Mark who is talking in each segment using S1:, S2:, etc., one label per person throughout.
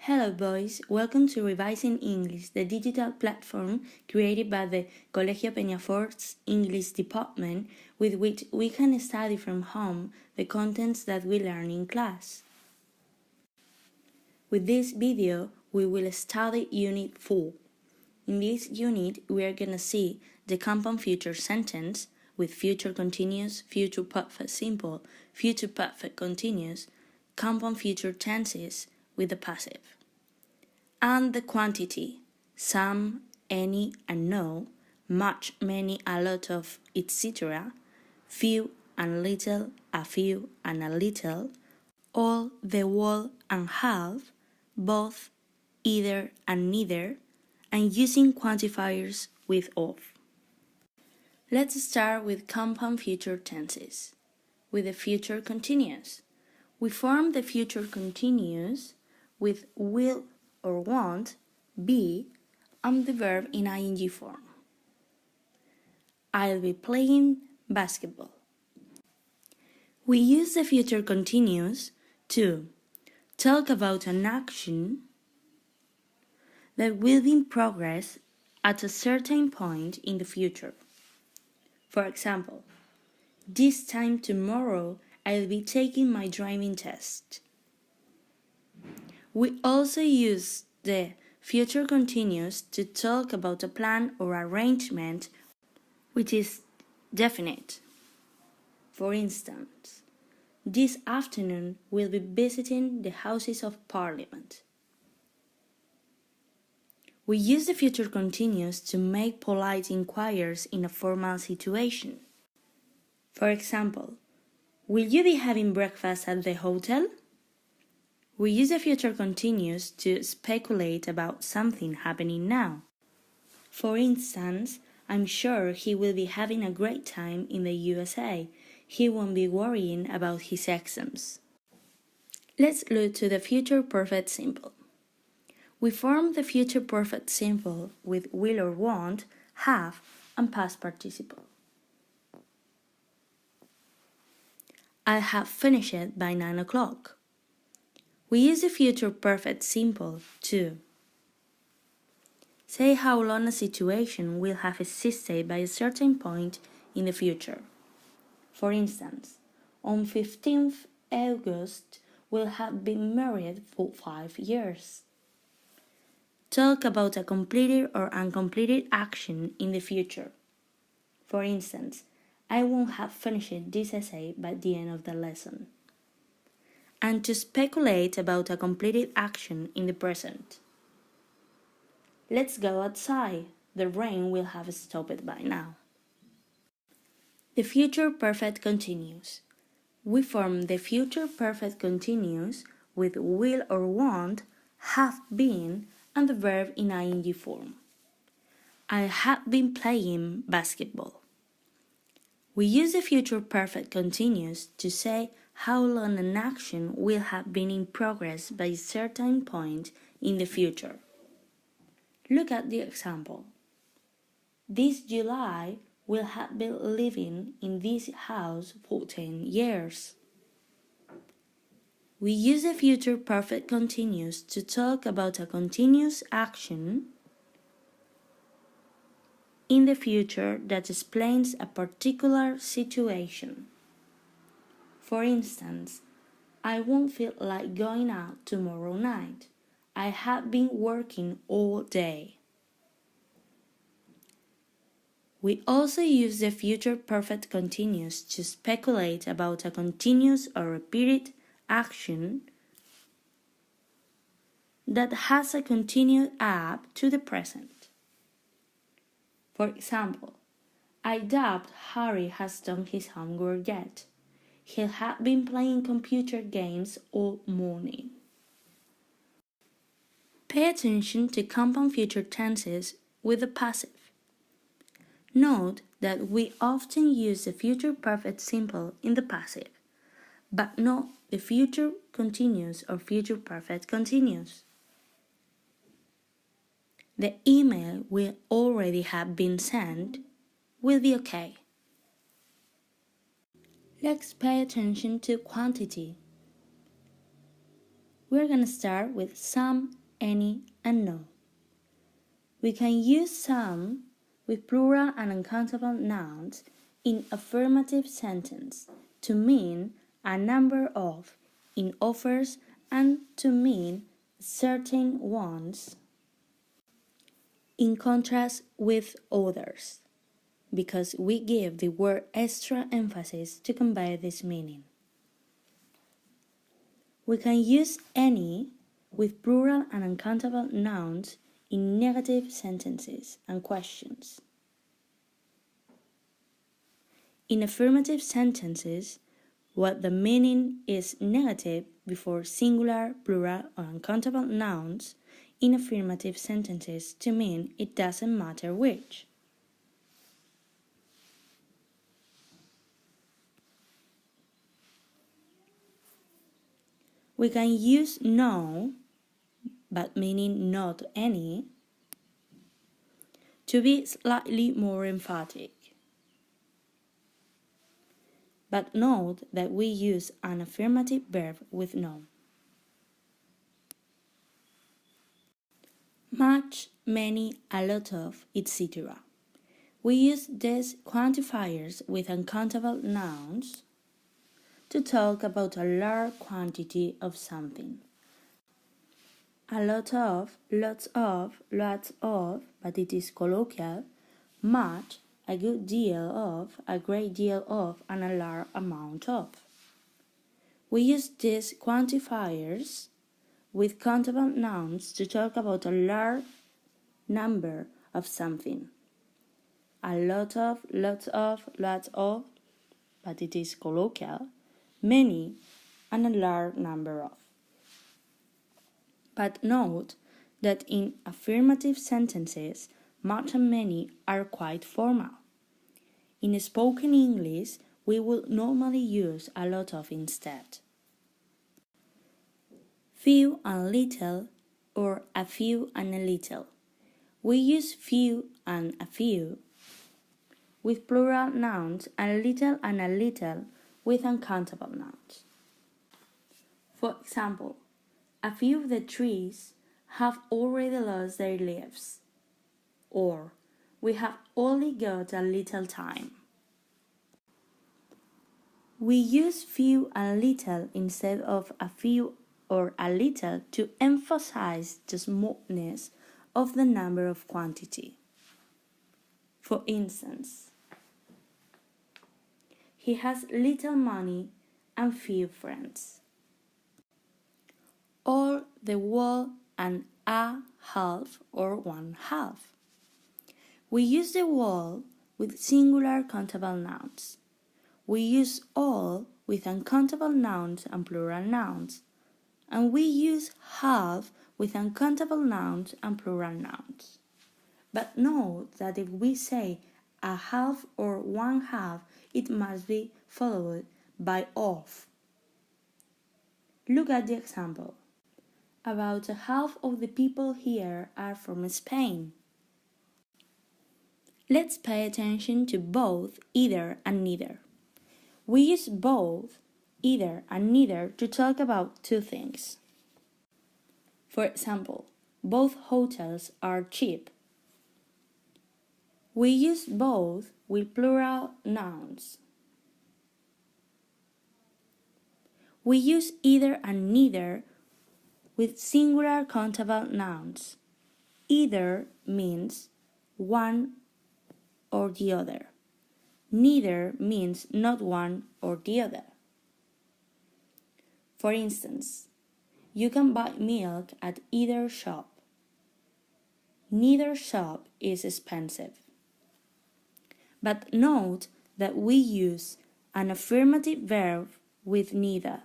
S1: Hello boys, welcome to Revising English, the digital platform created by the Colegio Peñafort's English department with which we can study from home the contents that we learn in class. With this video, we will study Unit 4. In this unit, we are going to see the compound future sentence with future continuous, future perfect simple, future perfect continuous, compound future tenses with the passive. And the quantity, some, any, and no, much, many, a lot of, etc., few and little, a few and a little, all, the whole and half, both, either and neither, and using quantifiers with of. Let's start with compound future tenses. With the future continuous, we form the future continuous with will or want, be, and the verb in ing form. I'll be playing basketball. We use the future continuous to talk about an action that will be in progress at a certain point in the future. For example, this time tomorrow I'll be taking my driving test. We also use the future continuous to talk about a plan or arrangement which is definite. For instance, this afternoon we'll be visiting the Houses of Parliament. We use the future continuous to make polite inquiries in a formal situation. For example, will you be having breakfast at the hotel? We use the future continuous to speculate about something happening now. For instance, I'm sure he will be having a great time in the USA. He won't be worrying about his exams. Let's look to the future perfect simple. We form the future perfect simple with will or want, have, and past participle. I'll have finished it by 9 o'clock. We use the future perfect simple to say how long a situation will have existed by a certain point in the future. For instance, on 15th August we'll have been married for 5 years. Talk about a completed or uncompleted action in the future. For instance, I won't have finished this essay by the end of the lesson. And to speculate about a completed action in the present. Let's go outside. The rain will have stopped by now. The future perfect continuous. We form the future perfect continuous with will or want, have been, and the verb in ing form. I have been playing basketball. We use the future perfect continuous to say how long an action will have been in progress by a certain point in the future. Look at the example. This July we'll have been living in this house for 10 years. We use the future perfect continuous to talk about a continuous action in the future that explains a particular situation. For instance, I won't feel like going out tomorrow night. I have been working all day. We also use the future perfect continuous to speculate about a continuous or repeated action that has a continued up to the present. For example, I doubt Harry has done his homework yet. He'll have been playing computer games all morning. Pay attention to compound future tenses with the passive. Note that we often use the future perfect simple in the passive, but not the future continuous or future perfect continuous. The email will already have been sent will be okay. Let's pay attention to quantity. We're going to start with some, any, and no. We can use some with plural and uncountable nouns in affirmative sentence to mean a number of in offers and to mean certain ones in contrast with others, because we give the word extra emphasis to convey this meaning. We can use any with plural and uncountable nouns in negative sentences and questions. In affirmative sentences, what the meaning is negative before singular, plural, or uncountable nouns in affirmative sentences to mean it doesn't matter which. We can use no, but meaning not any, to be slightly more emphatic. But note that we use an affirmative verb with no. Much, many, a lot of, etc. We use these quantifiers with uncountable nouns to talk about a large quantity of something. A lot of, lots of, but it is colloquial. Much, a good deal of, a great deal of, and a large amount of. We use these quantifiers with countable nouns to talk about a large number of something. A lot of, lots of, but it is colloquial. Many, and a large number of. But note that in affirmative sentences, much and many are quite formal. In spoken English, we will normally use a lot of instead. Few and little, or a few and a little. We use few and a few with plural nouns and a little with uncountable nouns. For example, a few of the trees have already lost their leaves, or we have only got a little time. We use few and little instead of a few or a little to emphasize the smallness of the number of quantity. For instance, he has little money and few friends. All, the whole, and a half or one half. We use the whole with singular countable nouns. We use all with uncountable nouns and plural nouns. And we use half with uncountable nouns and plural nouns. But note that if we say a half or one half, it must be followed by of. Look at the example. About half of the people here are from Spain. Let's pay attention to both, either, and neither. We use both, either, and neither to talk about two things. For example, both hotels are cheap. We use both with plural nouns. We use either and neither with singular countable nouns. Either means one or the other. Neither means not one or the other. For instance, you can buy milk at either shop. Neither shop is expensive. But note that we use an affirmative verb with neither.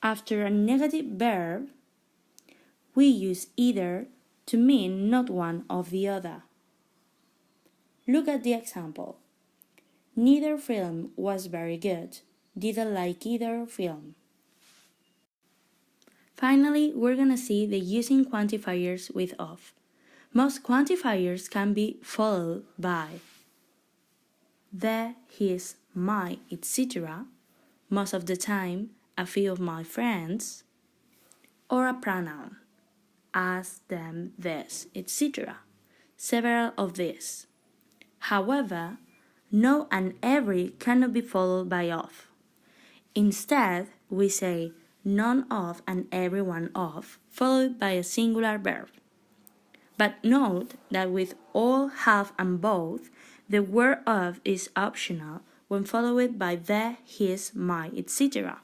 S1: After a negative verb, we use either to mean not one of the other. Look at the example. Neither film was very good. Didn't like either film. Finally, we're gonna see the using quantifiers with of. Most quantifiers can be followed by the, his, my, etc. most of the time, a few of my friends, or a pronoun, us, them, this, etc. Several of these. However, no and every cannot be followed by of. Instead, we say none of and every one of, followed by a singular verb. But note that with all, have, and both, the word of is optional when followed by the, his, my, etc.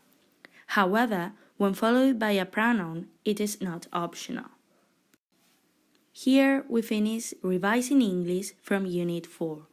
S1: However, when followed by a pronoun, it is not optional. Here we finish revising English from Unit 4.